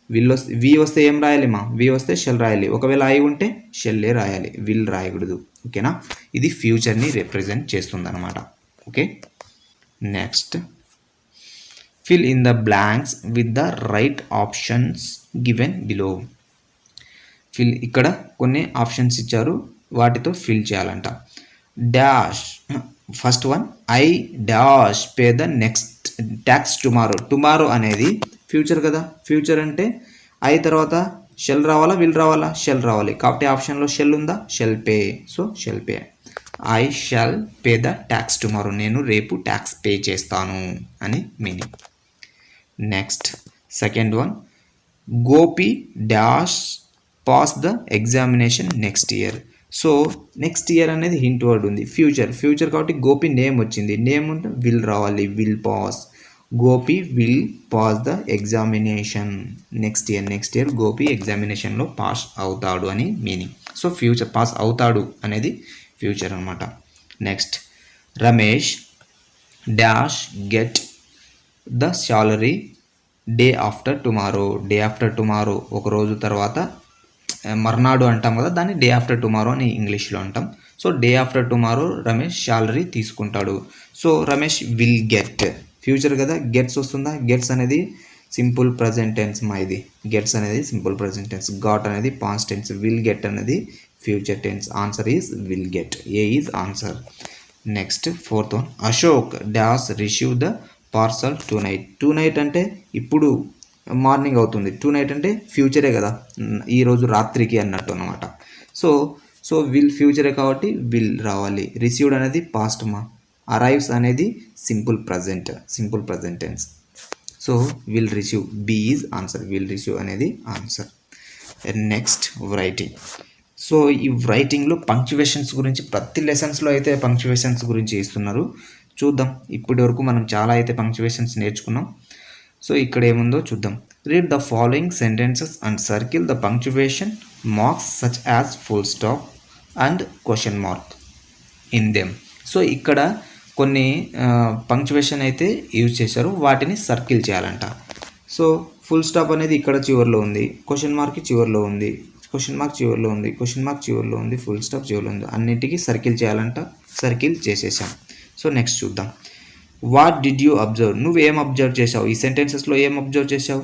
Will వస్తే వి వస్తే ఏం రాయాలి మా, వి వస్తే షెల్ రాయాలి. ఒకవేళ ఐ ఉంటే షెల్లే రాయాలి, విల్ రాయకూడదు. ఓకేనా? ఇది ఫ్యూచర్ని రిప్రజెంట్ చేస్తుంది అనమాట. Okay. Next fill in the blanks with the right options given below. Fill, ఇక్కడ కొన్ని ఆప్షన్స్ ఇచ్చారు, వాటితో ఫిల్ చేయాలంట. Dash, first one, I dash pay the next tax tomorrow. Tomorrow అనేది ఫ్యూచర్ కదా, ఫ్యూచర్ అంటే ఐ తర్వాత షెల్ రావాలా, విల్ రావాలా, షెల్ రావాలి. కాబట్టి ఆప్షన్లో షెల్ ఉందా, shall pay. So shall pay. I shall pay the tax tomorrow. నేను రేపు ట్యాక్స్ పే చేస్తాను అని meaning. Next second one, Gopi dash pass the examination next year. So next year అనేది హింట్ వర్డ్ ఉంది, ఫ్యూచర్ కాబట్టి గోపి నేమ్ వచ్చింది, name ఉంటే will రావాలి, will pass. Gopi will pass the examination next year Gopi ఎగ్జామినేషన్లో పాస్ అవుతాడు అని మీనింగ్. సో ఫ్యూచర్, పాస్ అవుతాడు అనేది ఫ్యూచర్ అనమాట. Next Ramesh dash get the salary day after tomorrow. Day after tomorrow ఒక రోజు తర్వాత, మర్నాడు అంటాం కదా, దాన్ని డే ఆఫ్టర్ టుమారో అని ఇంగ్లీష్లో అంటాం. So day after tomorrow Ramesh salary తీసుకుంటాడు. So Ramesh will get, future కదా, గెట్స్ వస్తుందా, గెట్స్ అనేది సింపుల్ ప్రజెంట్ టెన్స్ మా, ఇది గెట్స్ అనేది సింపుల్ ప్రజెంట్ టెన్స్, గాట్ అనేది పాస్ట్ టెన్స్, విల్ గెట్ అనేది future tense. Answer is will get, A is answer. Next fourth one, Ashok dash receive the parcel tonight. Tonight అంటే ఇప్పుడు morning అవుతుంది, to night అంటే ఫ్యూచరే కదా, ఈరోజు రాత్రికి అన్నట్టు అనమాట. సో విల్ ఫ్యూచరే కాబట్టి విల్ రావాలి. రిసీవ్డ్ అనేది పాస్ట్ మా, అరైవ్స్ అనేది simple present tense. So will receive, B is answer, will receive అనేది ఆన్సర్. Next writing. సో ఈ రైటింగ్లో పంక్చువేషన్స్ గురించి ప్రతి లెసన్స్లో అయితే పంక్చువేషన్స్ గురించి ఇస్తున్నారు. చూద్దాం, ఇప్పటి వరకు మనం చాలా అయితే పంక్చువేషన్స్ నేర్చుకున్నాం. సో ఇక్కడ ఏముందో చూద్దాం. Read the following sentences and circle the punctuation marks such as full stop and question mark in them. So ఇక్కడ కొన్ని పంక్చువేషన్ అయితే యూజ్ చేశారు, వాటిని సర్కిల్ చేయాలంట. సో ఫుల్ స్టాప్ అనేది ఇక్కడ చివరిలో ఉంది, క్వశ్చన్ మార్క్ చివరిలో ఉంది, క్వశ్చన్ మార్క్ చివరిలో ఉంది, క్వశ్చన్ మార్క్ చివరిలో ఉంది, ఫుల్ స్టాప్ చివరిలో ఉంది, అన్నిటికీ సర్కిల్ చేయాలంట. సర్కిల్ చేసేసాం. సో నెక్స్ట్ చూద్దాం. What did you observe? నువ్వు ఏం అబ్జర్వ్ చేసావు? ఈ సెంటెన్సెస్లో ఏం అబ్జర్వ్ చేసావు?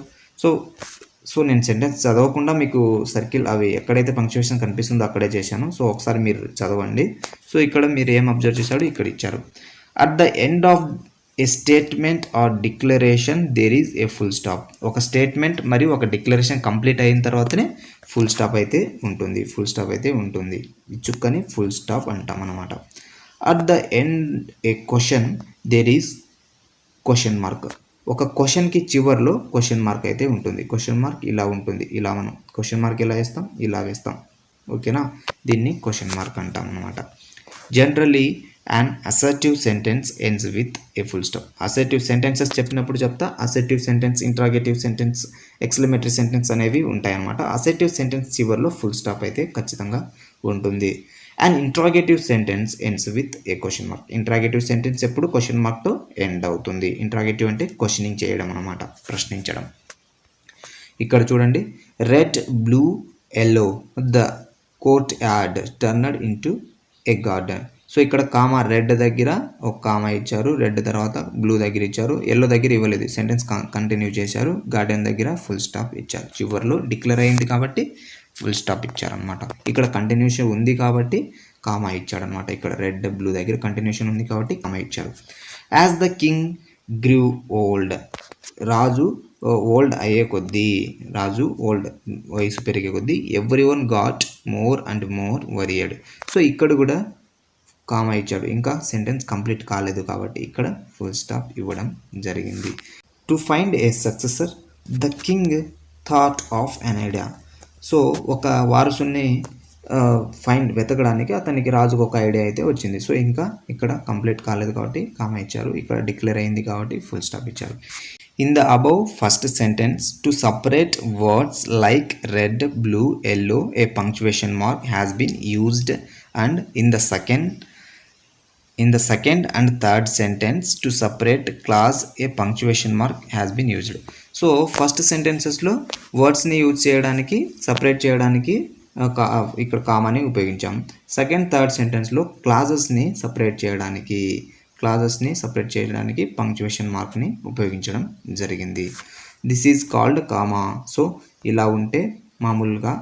సో నేను సెంటెన్స్ చదవకుండా మీకు సర్కిల్ అవి ఎక్కడైతే పంక్చువేషన్ కనిపిస్తుందో అక్కడే చేశాను. సో ఒకసారి మీరు చదవండి. సో ఇక్కడ మీరు ఏం అబ్జర్వ్ చేశాడు ఇక్కడ ఇచ్చారు. At the end of a statement or declaration there is a full stop. ఒక స్టేట్మెంట్ మరియు ఒక డిక్లరేషన్ కంప్లీట్ అయిన తర్వాతనే ఫుల్ స్టాప్ అయితే ఉంటుంది. ఫుల్ స్టాప్ అయితే ఉంటుంది. ఈ చుక్కని ఫుల్ స్టాప్ అంటాం అన్నమాట. At the end a question there is question mark. ఒక క్వశ్చన్కి చివరిలో క్వశ్చన్ మార్క్ అయితే ఉంటుంది. క్వశ్చన్ మార్క్ ఇలా ఉంటుంది. ఇలా మనం క్వశ్చన్ మార్క్ ఎలా వేస్తాం? ఇలా వేస్తాం. ఓకేనా? దీన్ని క్వశ్చన్ మార్క్ అంటాం అన్నమాట. Generally an assertive sentence ends with a full stop. Assertive sentences చెప్పినప్పుడు చెప్తా. Assertive sentence, interrogative sentence, exclamatory sentence అనేవి ఉంటాయన్నమాట. అసర్టివ్ సెంటెన్స్ చివరిలో ఫుల్ స్టాప్ అయితే ఖచ్చితంగా ఉంటుంది. And interrogative sentence ends with a question mark. Interrogative sentence ఎప్పుడు question మార్క్తో end అవుతుంది. ఇంట్రాగేటివ్ అంటే క్వశ్చనింగ్ చేయడం అన్నమాట, ప్రశ్నించడం. ఇక్కడ చూడండి, red, blue, yellow the court yard turned into A garden. So ఇక్కడ కామా రెడ్ దగ్గర ఒక కామా ఇచ్చారు, రెడ్ తర్వాత బ్లూ దగ్గర ఇచ్చారు, ఎల్లో దగ్గర ఇవ్వలేదు, సెంటెన్స్ కంటిన్యూ చేశారు, గార్డెన్ దగ్గర ఫుల్ స్టాప్ ఇచ్చారు. చివరిలో డిక్లేర్ అయింది కాబట్టి ఫుల్ స్టాప్ ఇచ్చారనమాట. ఇక్కడ కంటిన్యూషన్ ఉంది కాబట్టి కామా ఇచ్చాడనమాట. ఇక్కడ రెడ్ బ్లూ దగ్గర కంటిన్యూషన్ ఉంది కాబట్టి కామా ఇచ్చారు. As the king grew old. రాజు ఓల్డ్ అయ్యే కొద్దీ, రాజు ఓల్డ్ వయసు పెరిగే కొద్దీ every one got more and more worried. So ఇక్కడ కూడా కామా ఇచ్చాడు, ఇంకా సెంటెన్స్ కంప్లీట్ కాలేదు కాబట్టి ఇక్కడ ఫుల్ స్టాప్ ఇవ్వడం జరిగింది. To find a successor the king thought of an idea. So ఒక వారసుని వెతకడానికి అతనికి రాజుకు ఒక ఐడియా అయితే వచ్చింది. సో ఇంకా ఇక్కడ కంప్లీట్ కాలేదు కాబట్టి కామా ఇచ్చారు, ఇక్కడ డిక్లేర్ అయింది కాబట్టి ఫుల్ స్టాప్ ఇచ్చారు. In the above first sentence to separate words like red, blue, yellow a punctuation mark has been used and in the second and third sentence to separate clause a punctuation mark has been used. So first సెంటెన్సెస్లో వర్డ్స్ని use చేయడానికి, separate చేయడానికి ఇక్కడ కామాని ఉపయోగించాం. Second, third సెంటెన్స్లో క్లాజెస్ని separate చేయడానికి పంక్చువేషన్ మార్క్ని ఉపయోగించడం జరిగింది. This is called comma. So ఇలా ఉంటే మామూలుగా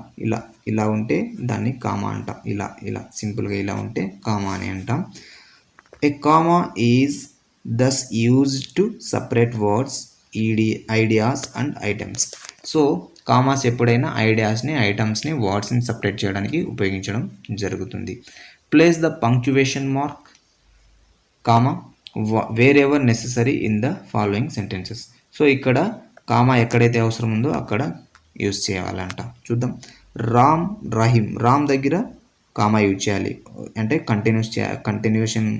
ఇలా ఉంటే దాన్ని కామా అంటాం. ఇలా సింపుల్గా ఇలా ఉంటే కామా అని అంటాం. A comma is thus used to separate words, ideas and items. So commas ఎప్పుడైనా ఐడియాస్ని, ఐటమ్స్ని, వర్డ్స్ని సపరేట్ చేయడానికి ఉపయోగించడం జరుగుతుంది. Place the punctuation mark comma wear ever necessary in the following sentences. So ఇక్కడ కామా ఎక్కడైతే అవసరం ఉందో అక్కడ యూజ్ చేయాలంట. చూద్దాం. రామ్, రహీం. రామ్ దగ్గర కామా యూజ్ చేయాలి, అంటే కంటిన్యూషన్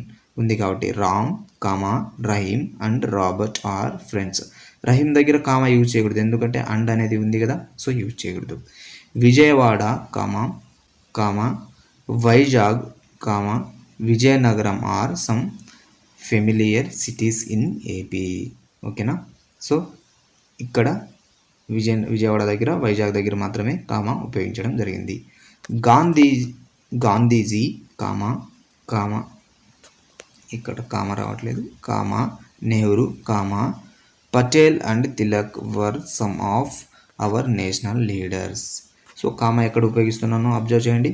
ఉంది కాబట్టి Ram, comma, Rahim and Robert are friends. Rahim దగ్గర కామా యూజ్ చేయకూడదు, ఎందుకంటే అండ్ అనేది ఉంది కదా, సో యూజ్ చేయకూడదు. Vijayawada, comma, Vizag, comma, Vizianagaram are some familiar cities in AP. ఓకేనా? సో ఇక్కడ విజయవాడ దగ్గర, వైజాగ్ దగ్గర మాత్రమే కామా ఉపయోగించడం జరిగింది. గాంధీజీ, కామా ఇక్కడ కామా రావట్లేదు, comma, Nehru, comma, Patel and Tilak were some of our national leaders. So comma ఎక్కడ ఉపయోగిస్తున్నానో అబ్జర్వ్ చేయండి.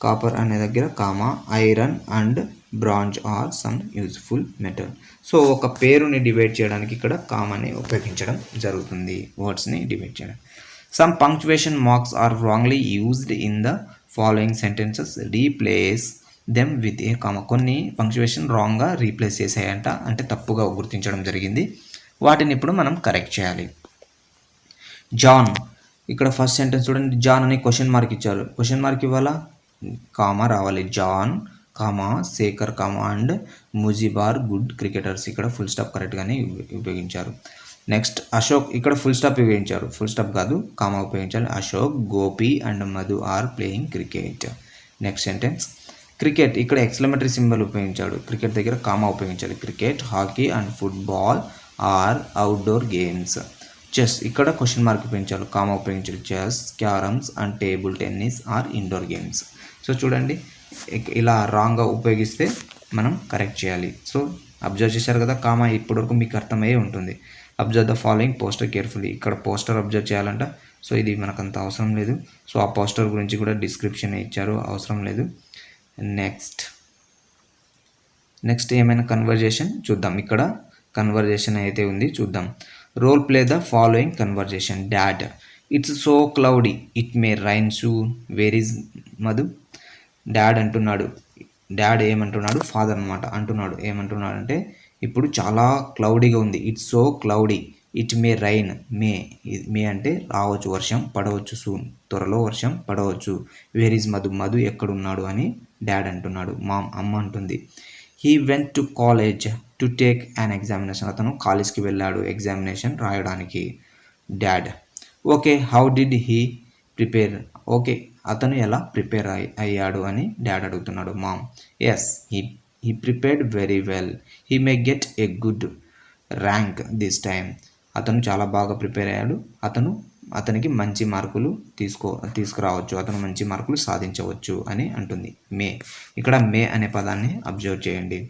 కాపర్ అనే దగ్గర comma, iron and bronze are some useful metal. So ఒక పేరుని డివైడ్ చేయడానికి ఇక్కడ కామాని ఉపయోగించడం జరుగుతుంది, వర్డ్స్ని డివైడ్ చేయడం. Some punctuation marks are wrongly used in the following sentences, replace them with a comma. కొన్ని పంక్చువేషన్ రాంగ్గా రీప్లేస్ చేసాయంట, అంటే తప్పుగా గుర్తించడం జరిగింది. వాటిని ఇప్పుడు మనం కరెక్ట్ చేయాలి. జాన్, ఇక్కడ ఫస్ట్ సెంటెన్స్ చూడండి, జాన్ అని క్వశ్చన్ మార్క్ ఇచ్చారు. క్వశ్చన్ మార్క్ ఇవ్వాలా, కామా రావాలి. John, comma, Shekar, comma and Mujibar good cricketers. ఇక్కడ ఫుల్ స్టాప్ కరెక్ట్గానే ఉపయోగించారు. నెక్స్ట్ అశోక్, ఇక్కడ ఫుల్ స్టాప్ ఉపయోగించారు, ఫుల్ స్టాప్ కాదు కామా ఉపయోగించాలి. Ashok, Gopi and Madhu are playing cricket. Next sentence cricket, ఇక్కడ ఎక్స్క్లమేటరీ సింబల్ ఉపయోగించాడు, క్రికెట్ దగ్గర కామా ఉపయోగించాలి. Cricket, hockey and football are outdoor games. Chess, ఇక్కడ క్వశ్చన్ మార్క్ ఉపయోగించాలి, కామా ఉపయోగించాలి. Chess, carroms and table tennis are indoor games. So చూడండి ఇలా రాంగ్గా ఉపయోగిస్తే మనం కరెక్ట్ చేయాలి. సో అబ్జర్వ్ చేశారు కదా కామా, ఇప్పటివరకు మీకు అర్థమయ్యే ఉంటుంది. Observe the following poster carefully, ఇక్కడ పోస్టర్ అబ్జర్వ్ చేయాలంట. సో ఇది మనకు అంత అవసరం లేదు. సో ఆ పోస్టర్ గురించి కూడా డిస్క్రిప్షన్ ఇచ్చారు, అవసరం లేదు. నెక్స్ట్ ఏమైనా కన్వర్జేషన్ చూద్దాం. ఇక్కడ కన్వర్జేషన్ అయితే ఉంది, చూద్దాం. Role play the following conversation. Dad, it's so cloudy, it may rain soon, where is Madhu. Dad అంటున్నాడు, డాడ్ ఏమంటున్నాడు, ఫాదర్ అనమాట అంటున్నాడు, ఏమంటున్నాడు అంటే ఇప్పుడు చాలా క్లౌడీగా ఉంది. It's so cloudy, it may rain, may అంటే రావచ్చు, వర్షం పడవచ్చు, సూన్ త్వరలో వర్షం పడవచ్చు. వేర్ ఈజ్ మధు, మధు ఎక్కడున్నాడు అని డాడ్ అంటున్నాడు. మామ్, అమ్మ అంటుంది, he went to college to take an examination, అతను కాలేజ్కి వెళ్ళాడు ఎగ్జామినేషన్ రాయడానికి. Dad, okay, how did he prepare, okay అతను ఎలా ప్రిపేర్ అయ్యాడు అని డాడ్ అడుగుతున్నాడు. Mom, yes, he prepared very well, he may get a good rank this time, అతను చాలా బాగా ప్రిపేర్ అయ్యాడు, అతనికి మంచి మార్కులు తీసుకురావచ్చు, అతను మంచి మార్కులు సాధించవచ్చు అని అంటుంది. ఇక్కడ మే అనే పదాన్ని అబ్జర్వ్ చేయండి.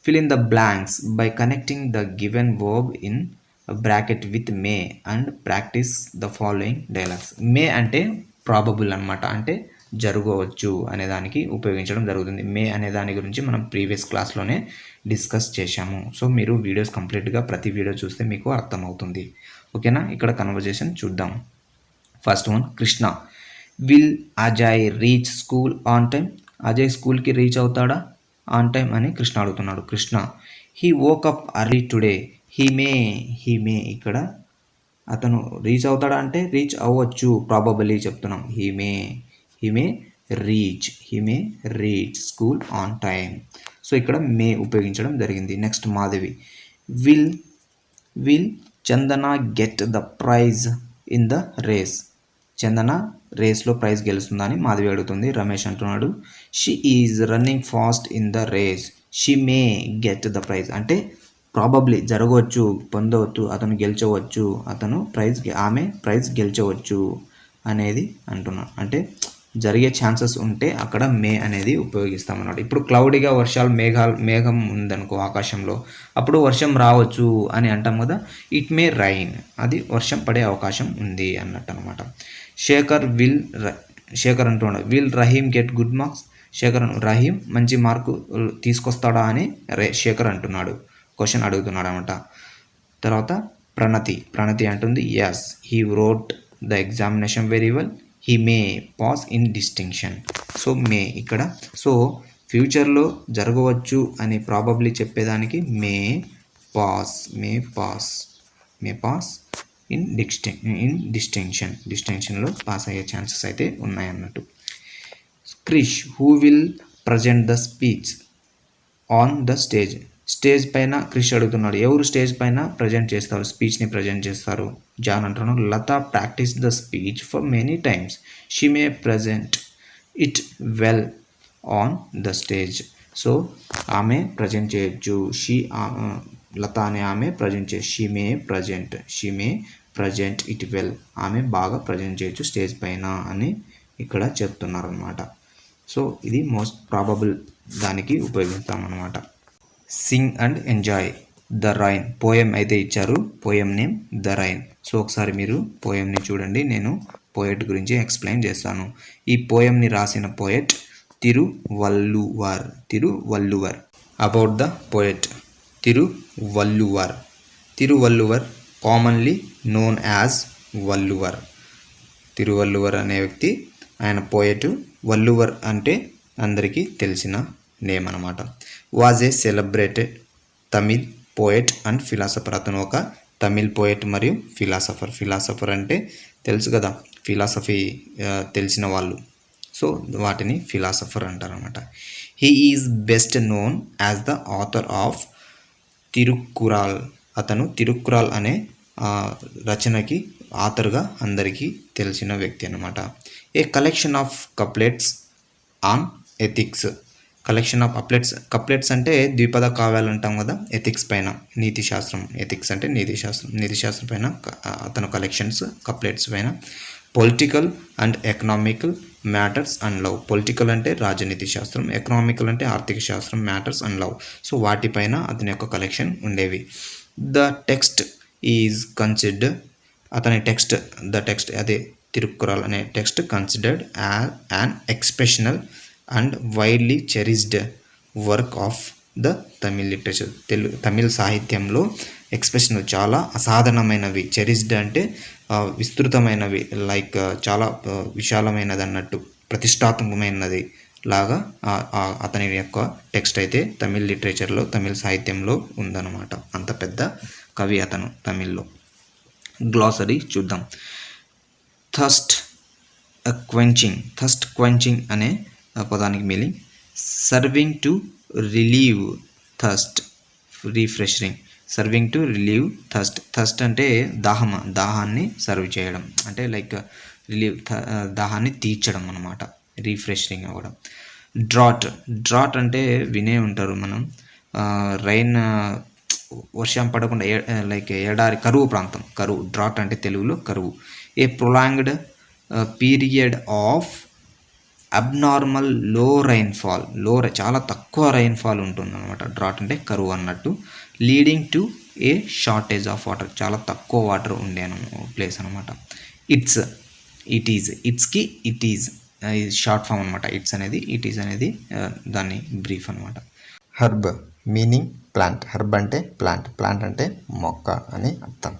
Fill in the blanks by connecting the given verb in bracket with may and practise the following dialogues. May అంటే ప్రాబబుల్ అనమాట, అంటే జరగవచ్చు అనే దానికి ఉపయోగించడం జరుగుతుంది. మే అనే దాని గురించి మనం ప్రీవియస్ క్లాస్లోనే డిస్కస్ చేశాము. సో మీరు వీడియోస్ కంప్లీట్గా ప్రతి వీడియో చూస్తే మీకు అర్థమవుతుంది. ఓకేనా, ఇక్కడ కన్వర్జేషన్ చూద్దాం. First one, Krishna, will Ajay reach school on time, Ajay స్కూల్కి రీచ్ అవుతాడా ఆన్ టైం అని కృష్ణ అడుగుతున్నాడు. Krishna, he woke up early today, he may ఇక్కడ అతను రీచ్ అవుతాడా అంటే రీచ్ అవ్వచ్చు, ప్రాబబలీ చెప్తున్నాం. He may reach school on time. So ఇక్కడ మే ఉపయోగించడం జరిగింది. Next Madhavi, will Chandana get the prize in the race, Chandana రేస్లో ప్రైజ్ గెలుస్తుందని మాధవి అడుగుతుంది. రమేష్ అంటున్నాడు, she is running fast in the race, she may get the prize అంటే ప్రాబబ్లీ జరగవచ్చు, పొందవచ్చు, అతను గెలిచవచ్చు, ఆమె ప్రైజ్ గెలిచవచ్చు అనేది అంటున్నాను. అంటే జరిగే ఛాన్సెస్ ఉంటే అక్కడ మే అనేది ఉపయోగిస్తామన్నమాట. ఇప్పుడు క్లౌడీగా మేఘం ఉందనుకో ఆకాశంలో, అప్పుడు వర్షం రావచ్చు అని అంటాం కదా, ఇట్ మే రైన్, అది వర్షం పడే అవకాశం ఉంది అన్నట్టు అనమాట. శేఖర్ అంటున్నాడు, will Rahim get good marks, Rahim మంచి మార్కు తీసుకొస్తాడా అని శేఖర్ అంటున్నాడు, క్వశ్చన్ అడుగుతున్నాడు అనమాట. తర్వాత ప్రణతి అంటుంది, yes, he wrote the examination very well, he may pass in distinction. So may ఇక్కడ, సో ఫ్యూచర్లో జరగవచ్చు అని ప్రాబబ్లీ చెప్పేదానికి మే పాస్ ఇన్ డిస్టింక్షన్లో పాస్ అయ్యే ఛాన్సెస్ అయితే ఉన్నాయన్నట్టు. Krish, who will present the speech on the stage పైన క్రిష్ అడుగుతున్నాడు, ఎవరు స్టేజ్ పైన స్పీచ్ని ప్రజెంట్ చేస్తారు. జాన్ అంటున్నాడు, Latha practise the speech for many times, she may present it well on the stage. So ఆమె ప్రజెంట్ చేయొచ్చు, లత అనే ఆమె ప్రజెంట్ చేయొచ్చు, she may present it well, ఆమె బాగా ప్రజెంట్ చేయొచ్చు స్టేజ్ పైన అని ఇక్కడ చెప్తున్నారు అనమాట. సో ఇది మోస్ట్ ప్రాబబుల్ దానికి ఉపయోగిస్తామన్నమాట. Sing and enjoy the rain, poem అయితే ఇచ్చారు, poem name the rain. So ఒకసారి మీరు పోయంని చూడండి, నేను పోయెట్ గురించి ఎక్స్ప్లెయిన్ చేస్తాను. ఈ పోయంని రాసిన poet Thiruvalluvar. About the poet Thiruvalluvar commonly known as Thiruvalluvar అనే వ్యక్తి, ఆయన పోయెట్. వల్లువర్ అంటే అందరికీ తెలిసిన నేమ్ అనమాట. Was a celebrated Tamil poet and philosopher, అతను ఒక తమిళ్ పోయెట్ మరియు ఫిలాసఫర్ అంటే తెలుసు కదా, ఫిలాసఫీ తెలిసిన వాళ్ళు, సో వాటిని ఫిలాసఫర్ అంటారనమాట. He is best known as the author of Tirukkural, అతను తిరుక్కురాల్ అనే రచనకి ఆథర్గా అందరికీ తెలిసిన వ్యక్తి అన్నమాట. A collection of couplets on ethics. Collection of couplets అంటే ద్విపద కావ్యాలు అంటాం కదా, ఎథిక్స్ పైన, నీతి శాస్త్రం. ఎథిక్స్ అంటే నీతి శాస్త్రం పైన అతను కలెక్షన్స్ కప్లెట్స్ పైన. Political and economical matters and love. Political అంటే రాజనీతి శాస్త్రం, ఎకనామికల్ అంటే ఆర్థిక శాస్త్రం, మ్యాటర్స్ అండ్ లవ్. సో వాటిపైన అతని యొక్క కలెక్షన్ ఉండేవి. The text is considered. అతని టెక్స్ట్ అదే తిరుక్కురాల్ అనే text considered an exceptional and widely cherished work of the Tamil literature. తమిళ సాహిత్యంలో ఎక్స్ప్రెషనల్ చాలా అసాధారణమైనవి, చెరిస్డ్ అంటే విస్తృతమైనవి, లైక్ చాలా విశాలమైనది అన్నట్టు, ప్రతిష్టాత్మకమైనది లాగా అతని యొక్క టెక్స్ట్ అయితే తమిళ్ లిటరేచర్లో, తమిళ సాహిత్యంలో ఉందన్నమాట. అంత పెద్ద కవి అతను తమిళ్లో. గ్లాసరీ చూద్దాం. థస్ట్ క్వెంచింగ్ అనే పదానికి meaning serving to relieve thirst, refreshing. Serving to relieve thirst అంటే దాహాన్ని సర్వ్ చేయడం, అంటే లైక్ రిలీవ్, దాహాన్ని తీర్చడం అన్నమాట, రిఫ్రెషింగ్ అవ్వడం. డ్రాట్ అంటే వినే ఉంటారు మనం, రైన్, వర్షం పడకుండా లైక్ ఎడారి, కరువు ప్రాంతం, కరువు. డ్రాట్ అంటే తెలుగులో కరువు. ఏ ప్రొలాంగ్డ్ పీరియడ్ ఆఫ్ అబ్నార్మల్ లో రైన్ఫాల్, చాలా తక్కువ రైన్ఫాల్ ఉంటుంది అనమాట. డ్రాట్ అంటే కరువు అన్నట్టు. Leading to A shortage of water, చాలా తక్కువ వాటర్ ఉండే ప్లేస్ అనమాట. ఇట్స్కి ఇట్ ఈజ్ షార్ట్ ఫామ్ అనమాట. ఇట్ ఈజ్ అనేది దాన్ని బ్రీఫ్ అనమాట. Herb meaning plant. హర్బ్ అంటే ప్లాంట్ అంటే మొక్క అని అర్థం.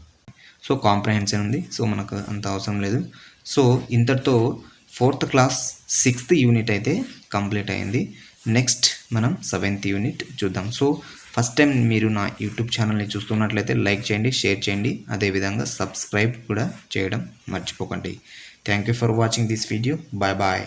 సో కాంప్రహెన్షన్ ఉంది, సో మనకు అంత అవసరం లేదు. సో ఇంతటితో 4th క్లాస్ 6th యూనిట్ అయితే కంప్లీట్ అయింది. నెక్స్ట్ మనం 7th యూనిట్ చూద్దాం. సో ఫస్ట్ టైం మీరు నా యూట్యూబ్ ఛానల్ని చూస్తున్నట్లయితే లైక్ చేయండి, షేర్ చేయండి, అదేవిధంగా సబ్స్క్రైబ్ కూడా చేయడం మర్చిపోకండి. Thank you for watching this video. Bye.